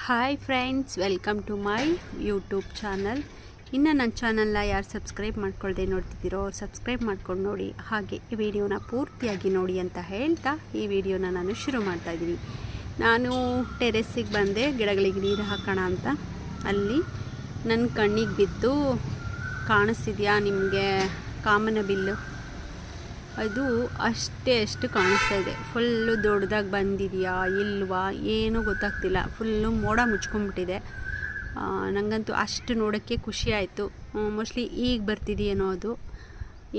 Hi friends, welcome to my YouTube channel. ಇನ್ನು ನನ್ನ ಚಾನಲ್ನ ಯಾರು ಸಬ್ಸ್ಕ್ರೈಬ್ ಮಾಡ್ಕೊಳ್ದೆ ನೋಡ್ತಿದ್ದೀರೋ ಸಬ್ಸ್ಕ್ರೈಬ್ ಮಾಡ್ಕೊಂಡು ನೋಡಿ, ಹಾಗೆ ಈ ವಿಡಿಯೋನ ಪೂರ್ತಿಯಾಗಿ ನೋಡಿ ಅಂತ ಹೇಳ್ತಾ ಈ ವಿಡಿಯೋನ ನಾನು ಶುರು ಮಾಡ್ತಾಯಿದ್ದೀನಿ. ನಾನು ಟೆರೆಸ್ಸಿಗೆ ಬಂದೆ ಗಿಡಗಳಿಗೆ ನೀರು ಹಾಕೋಣ ಅಂತ. ಅಲ್ಲಿ ನನ್ನ ಕಣ್ಣಿಗೆ ಬಿದ್ದು ಕಾಣಿಸ್ತಿದೆಯಾ ನಿಮಗೆ ಕಾಮನಬಿಲ್ಲು? ಅದು ಅಷ್ಟು ಕಾಣಿಸ್ತಾ ಇದೆ. ಫುಲ್ಲು ದೊಡ್ಡದಾಗಿ ಬಂದಿದೆಯಾ ಇಲ್ವಾ ಏನೂ ಗೊತ್ತಾಗ್ತಿಲ್ಲ. ಫುಲ್ಲು ಮೋಡ ಮುಚ್ಕೊಂಡ್ಬಿಟ್ಟಿದೆ. ನನಗಂತೂ ಅಷ್ಟು ನೋಡೋಕ್ಕೆ ಖುಷಿ ಆಯಿತು. ಮೋಸ್ಟ್ಲಿ ಈಗ ಬರ್ತಿದೆಯೇನೋ ಅದು,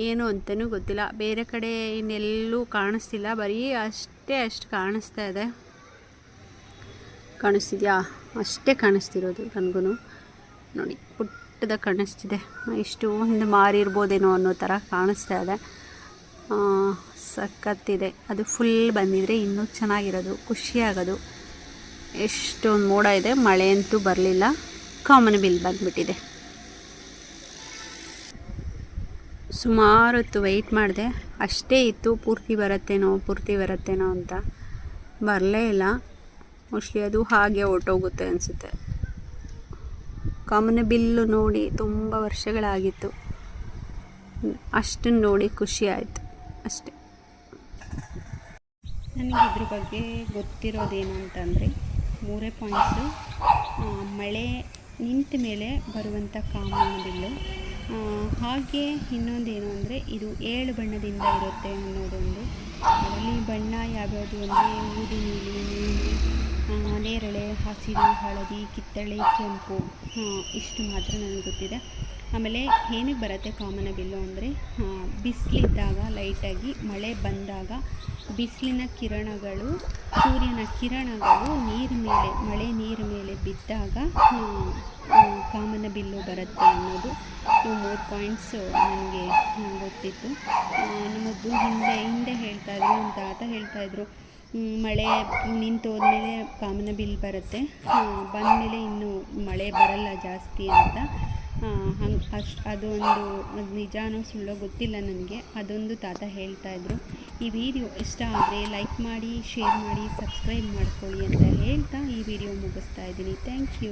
ಏನು ಅಂತಲೂ ಗೊತ್ತಿಲ್ಲ. ಬೇರೆ ಕಡೆ ಇನ್ನೆಲ್ಲೂ ಕಾಣಿಸ್ತಿಲ್ಲ, ಬರೀ ಅಷ್ಟು ಕಾಣಿಸ್ತಾ ಇದೆ. ಕಾಣಿಸ್ತಿದೆಯಾ? ಅಷ್ಟೇ ಕಾಣಿಸ್ತಿರೋದು ನನಗೂ. ನೋಡಿ, ಪುಟ್ಟದಾಗಿ ಕಾಣಿಸ್ತಿದೆ. ಇಷ್ಟು ಒಂದು ಮಾರಿರ್ಬೋದೇನೋ ಅನ್ನೋ ಥರ ಕಾಣಿಸ್ತಾ ಇದೆ. ಸಖತ್ತಿದೆ. ಅದು ಫುಲ್ ಬಂದಿದ್ರೆ ಇನ್ನೂ ಚೆನ್ನಾಗಿರೋದು, ಖುಷಿಯಾಗೋದು. ಎಷ್ಟೊಂದು ಮೋಡ ಇದೆ, ಮಳೆ ಅಂತೂ ಬರಲಿಲ್ಲ. ಕಾಮನಬಿಲ್ ಬಂದುಬಿಟ್ಟಿದೆ. ಸುಮಾರು ಹೊತ್ತು ವೆಯ್ಟ್ ಮಾಡಿದೆ, ಅಷ್ಟೇ ಇತ್ತು ಪೂರ್ತಿ ಬರುತ್ತೇನೋ ಅಂತ. ಬರಲೇ ಇಲ್ಲ. ಮೋಸ್ಟ್ಲಿ ಅದು ಹಾಗೆ ಹೊರಟೋಗುತ್ತೆ ಅನಿಸುತ್ತೆ. ಕಾಮನಬಿಲ್ಲು ನೋಡಿ ತುಂಬ ವರ್ಷಗಳಾಗಿತ್ತು. ಅಷ್ಟನ್ನು ನೋಡಿ ಖುಷಿ ಆಯಿತು ಅಷ್ಟೇ. ನನಗೆ ಇದ್ರ ಬಗ್ಗೆ ಗೊತ್ತಿರೋದೇನು ಅಂತಂದರೆ 3 ಪಾಯಿಂಟ್ಸು. ಮಳೆ ನಿಂತ ಮೇಲೆ ಬರುವಂಥ ಕಾಮನಬಿಲ್ಲು. ಹಾಗೆ ಇನ್ನೊಂದೇನು ಅಂದರೆ ಇದು 7 ಬಣ್ಣದಿಂದ ಇರುತ್ತೆ ಅನ್ನೋದೊಂದು. ಅದರಲ್ಲಿ ಬಣ್ಣ ಯಾವ್ಯಾವುದು ಅಂದರೆ ಊದು ನೀಲಿ, ನೇರಳೆ, ಹಸಿರು, ಹಳದಿ, ಕಿತ್ತಳೆ, ಕೆಂಪು, ಇಷ್ಟು ಮಾತ್ರ ನನಗೆ ಗೊತ್ತಿದೆ. ಆಮೇಲೆ ಏನಕ್ಕೆ ಬರುತ್ತೆ ಕಾಮನಬಿಲ್ಲು ಅಂದರೆ ಬಿಸಿಲಿದ್ದಾಗ ಲೈಟಾಗಿ ಮಳೆ ಬಂದಾಗ ಬಿಸಿಲಿನ ಕಿರಣಗಳು, ಸೂರ್ಯನ ಕಿರಣಗಳು ಮಳೆ ನೀರು ಮೇಲೆ ಬಿದ್ದಾಗ ಕಾಮನಬಿಲ್ಲು ಬರುತ್ತೆ ಅನ್ನೋದು 3 ಪಾಯಿಂಟ್ಸು ನನಗೆ ಗೊತ್ತಿತ್ತು. ನಮ್ಮದು ಹಿಂದೆ ಹೇಳ್ತಾಯಿದ್ರು, ನಮ್ಮ ತಾತ ಹೇಳ್ತಾಯಿದ್ರು, ಮಳೆ ನಿಂತೋದ್ಮೇಲೆ ಕಾಮನಬಿಲ್ಲು ಬರುತ್ತೆ, ಬಂದಮೇಲೆ ಇನ್ನೂ ಮಳೆ ಬರಲ್ಲ ಜಾಸ್ತಿ ಅಂತ. ಅದೊಂದು ನಿಜಾನೋ ಸುಳ್ಳೋ ಗೊತ್ತಿಲ್ಲ ನನಗೆ. ಅದೊಂದು ತಾತ ಹೇಳ್ತಾಯಿದ್ರು. ಈ ವಿಡಿಯೋ ಇಷ್ಟ ಆದರೆ ಲೈಕ್ ಮಾಡಿ, ಶೇರ್ ಮಾಡಿ, ಸಬ್ಸ್ಕ್ರೈಬ್ ಮಾಡ್ಕೊಳ್ಳಿ ಅಂತ ಹೇಳ್ತಾ ಈ ವಿಡಿಯೋ ಮುಗಿಸ್ತಾ ಇದ್ದೀನಿ. Thank you.